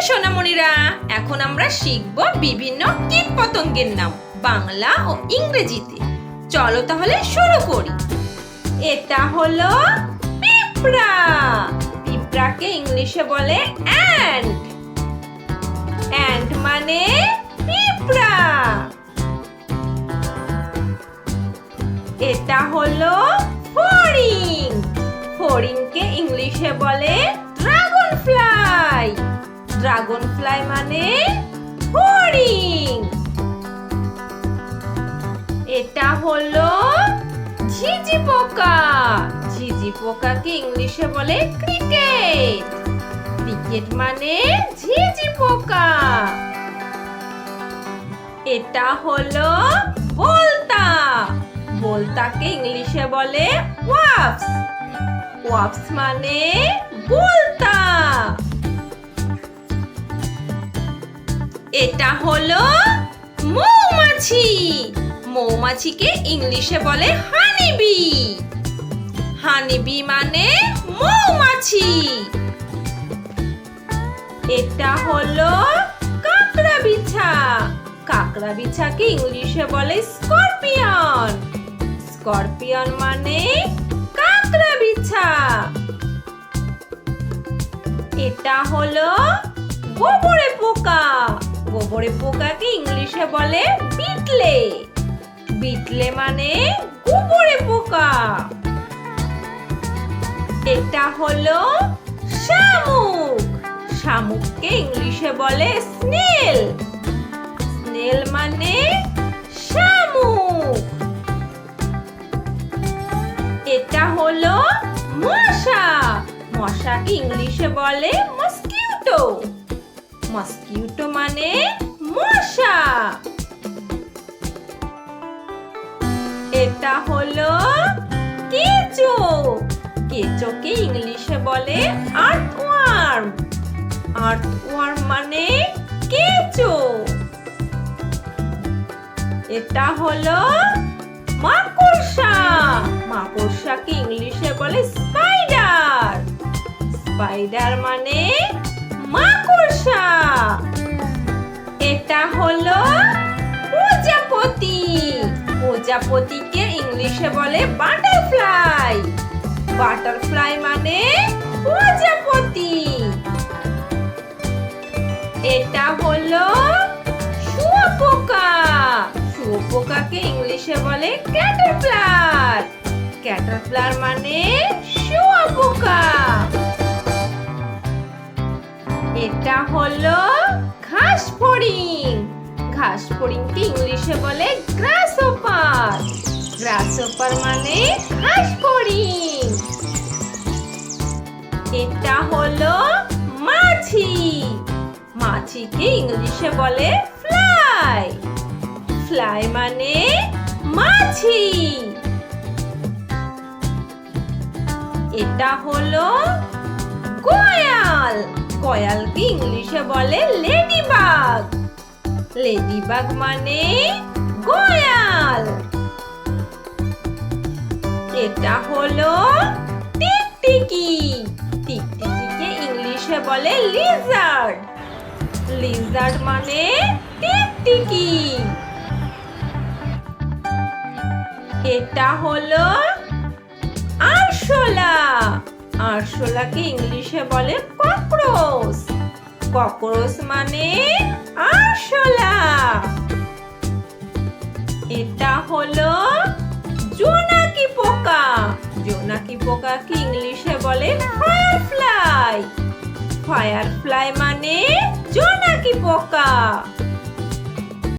সোনামণিরা, এখন আমরা শিখব বিভিন্ন কীটপতঙ্গের নাম বাংলা ও ইংরেজিতে। চলো তাহলে শুরু করি। এটা হলো পিঁপড়া। পিঁপড়াকে ইংলিশে বলে অ্যান্ট। অ্যান্ট মানে পিঁপড়া। এটা হলো ফড়িং। ফড়িংকে ইংলিশে বলে ড্রাগন ফ্লাই। ড্রাগন ফ্লাই মানে ফড়িং। এটা হলো ঝিঝি পোকা। ঝিঝি পোকাকে ইংলিশে বলে ক্রিকেট। ক্রিকেট মানে ঝিঝি পোকা। এটা হলো বলতা। বলতাকে ইংলিশে বলে ওয়াস্প। ওয়াস্প মানে বলতা। এটা হলো মৌমাছি। মৌমাছিকে ইংলিশে বলে হানিবি। হানিবি মানে মৌমাছি। এটা হলো কাকড়া বিছা। কাকড়া বিছাকে ইংলিশে বলে স্করপিয়ন। স্করপিয়ন মানে কাকড়া বিছা। এটা হলো গোবরে পোকা। গোবরে পোকাকে ইংলিশে বলে বিটলে। বিটলে মানে গোবরে পোকা। এটা হলো শামুক। শামুককে ইংলিশে বলে স্নেল। স্নেল মানে শামুক। এটা হলো মশা। মশাকে ইংলিশে বলে মসকিউটো। মসকিউটো মানে মশা। এটা হলো কেঁচো। কেঁচোকে ইংলিশে বলে আর্থওয়ার্ম। আর্থওয়ার্ম মানে কেঁচো। এটা হলো মাকড়সা। মাকড়সাকে ইংলিশে বলে স্পাইডার। স্পাইডার মানে মাকড়সা। এটা হলো প্রজাপতি। প্রজাপতিকে ইংলিশে বলে বাটারফ্লাই। বাটারফ্লাই মানে প্রজাপতি। এটা হলো শুঁয়োপোকা। শুঁয়োপোকাকে ইংলিশে বলে ক্যাটারপিলার। ক্যাটারপিলার মানে শুঁয়োপোকা। এটা হলো ঘাসফড়িং। ঘাসফড়িংকে ইংলিশে বলে গ্রাসহপার। গ্রাসহপার মানে ঘাসফড়িং। এটা হলো মাছি। মাছিকে ইংলিশে বলে ফ্লাই। ফ্লাই মানে মাছি। এটা হলো গয়াল। গয়ালকে ইংলিশে বলে লেডিবাগ। লেডিবাগ মানে গয়াল। এটা হলো টিকটিকি। টিকটিকিকে ইংলিশে বলে লিজার্ড। লিজার্ড মানে টিকটিকি। এটা হলো আরশোলা। আরশোলাকে ইংলিশে বলে ককরোচ। ককরোচ মানে আরশোলা। এটা হলো জোনাকি পোকা। জোনাকি পোকাকে ইংলিশে বলে ফায়ারফ্লাই। ফায়ারফ্লাই মানে জোনাকি পোকা।